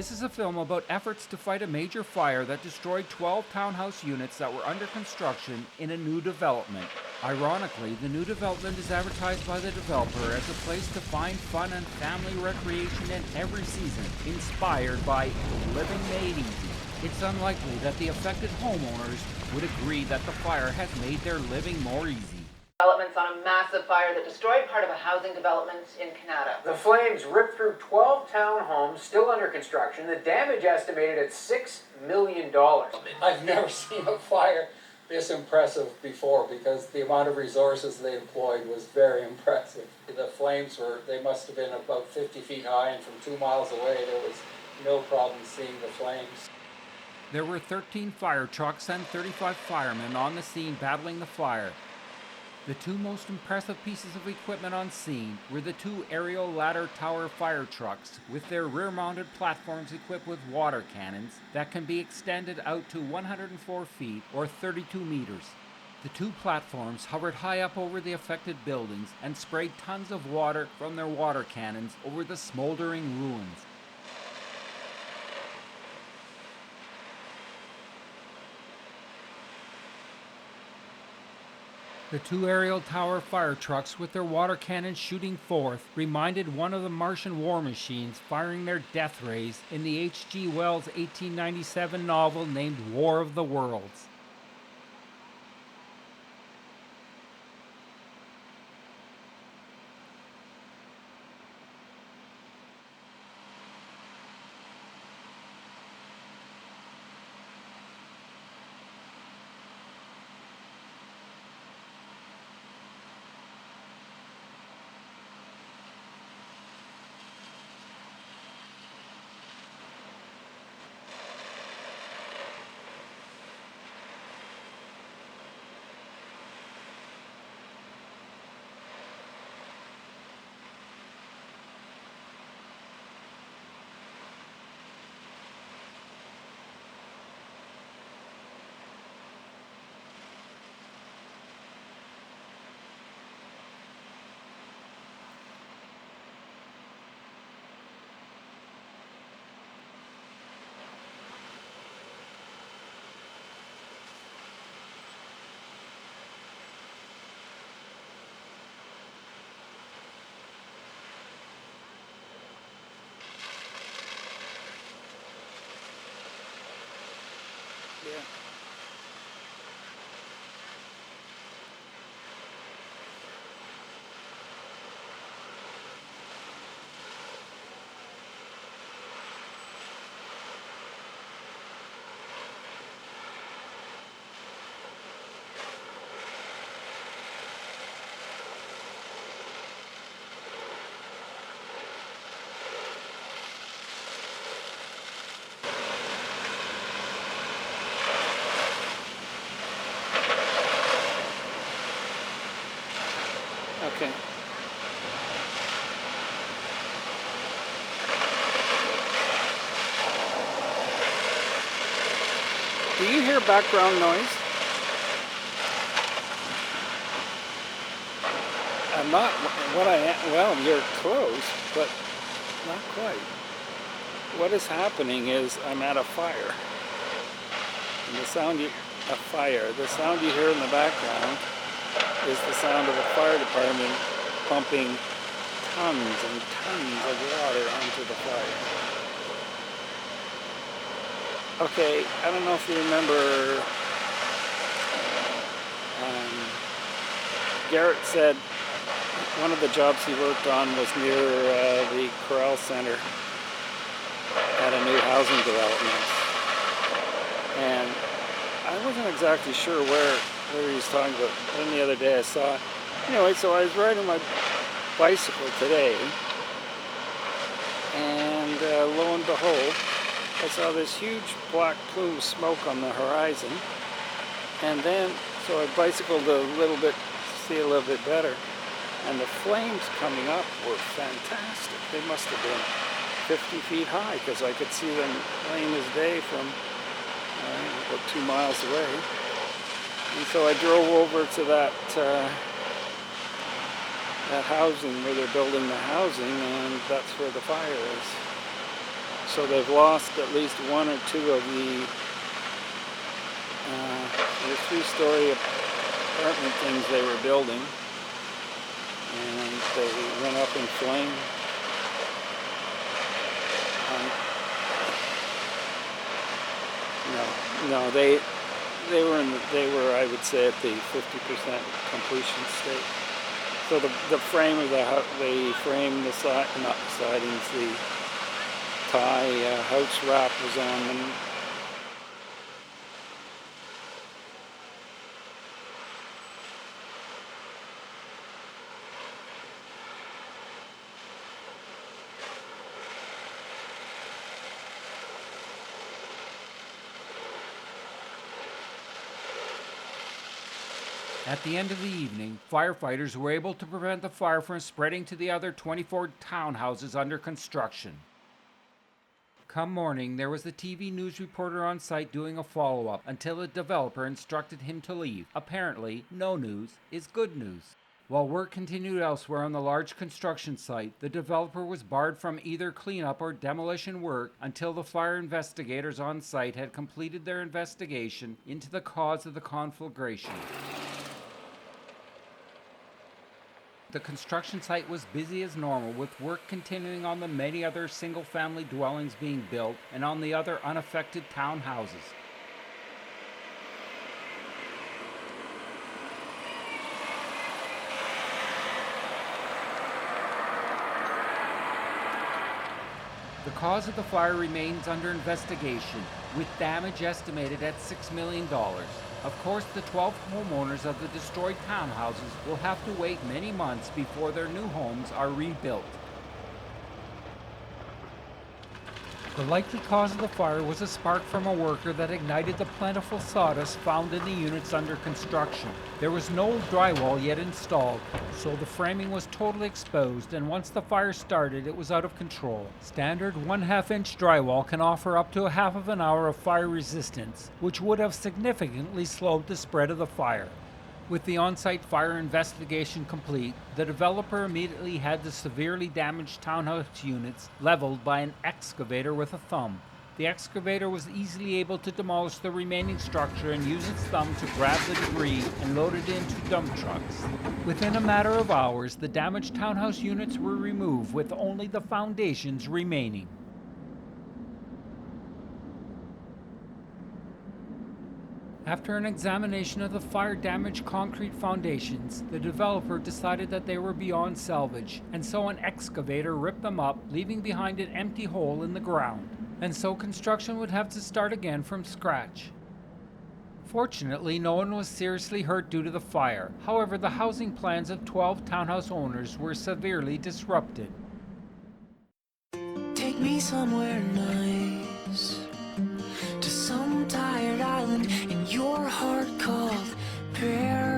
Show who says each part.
Speaker 1: This is a film about efforts to fight a major fire that destroyed 12 townhouse units that were under construction in a new development. Ironically, the new development is advertised by the developer as a place to find fun and family recreation in every season, inspired by living made easy. It's unlikely that the affected homeowners would agree that the fire has made their living more easy.
Speaker 2: Developments on a massive fire that destroyed part of a housing development in Canada.
Speaker 3: The flames ripped through 12 townhomes still under construction. The damage estimated at $6 million.
Speaker 4: I've never seen a fire this impressive before because the amount of resources they employed was very impressive. The flames they must have been about 50 feet high, and from 2 miles away there was no problem seeing the flames.
Speaker 1: There were 13 fire trucks and 35 firemen on the scene battling the fire. The two most impressive pieces of equipment on scene were the two aerial ladder tower fire trucks with their rear-mounted platforms equipped with water cannons that can be extended out to 104 feet or 32 meters. The two platforms hovered high up over the affected buildings and sprayed tons of water from their water cannons over the smoldering ruins. The two aerial tower fire trucks with their water cannons shooting forth reminded one of the Martian war machines firing their death rays in the H.G. Wells 1897 novel named War of the Worlds. Yeah. Okay. Do you hear background noise? I'm not, well, you're close, but not quite. What is happening is I'm at a fire. And the sound you hear in the background is the sound of a fire department pumping tons and tons of water onto the fire. Okay, I don't know if you remember, Garrett said one of the jobs he worked on was near the Corral Center at a new housing development. And I wasn't exactly sure where he was talking about. Then the other day I saw, anyway, so I was riding my bicycle today, and lo and behold, I saw this huge black plume of smoke on the horizon, and then, so I bicycled a little bit to see a little bit better, and the flames coming up were fantastic. They must have been 50 feet high, because I could see them plain as day from about 2 miles away. And so I drove over to that housing where they're building the housing, and that's where the fire is.
Speaker 5: So they've lost at least one or two of the 3-story apartment things they were building, and they went up in flame. No, they were I would say at the 50% completion state. So the frame of the frame, the not sidings, the tie house wrap was on them.
Speaker 1: At the end of the evening, firefighters were able to prevent the fire from spreading to the other 24 townhouses under construction. Come morning, there was a TV news reporter on site doing a follow-up until the developer instructed him to leave. Apparently, no news is good news. While work continued elsewhere on the large construction site, the developer was barred from either cleanup or demolition work until the fire investigators on site had completed their investigation into the cause of the conflagration. The construction site was busy as normal, with work continuing on the many other single-family dwellings being built and on the other unaffected townhouses. The cause of the fire remains under investigation, with damage estimated at $6 million. Of course, the 12 homeowners of the destroyed townhouses will have to wait many months before their new homes are rebuilt. The likely cause of the fire was a spark from a worker that ignited the plentiful sawdust found in the units under construction. There was no drywall yet installed, so the framing was totally exposed, and once the fire started, it was out of control. Standard 1/2-inch drywall can offer up to a half of an hour of fire resistance, which would have significantly slowed the spread of the fire. With the on-site fire investigation complete, the developer immediately had the severely damaged townhouse units leveled by an excavator with a thumb. The excavator was easily able to demolish the remaining structure and use its thumb to grab the debris and load it into dump trucks. Within a matter of hours, the damaged townhouse units were removed, with only the foundations remaining. After an examination of the fire-damaged concrete foundations, the developer decided that they were beyond salvage, and so an excavator ripped them up, leaving behind an empty hole in the ground. And so construction would have to start again from scratch. Fortunately, no one was seriously hurt due to the fire. However, the housing plans of 12 townhouse owners were severely disrupted.
Speaker 6: Take me somewhere nice, to some tired island in your heart called paradise.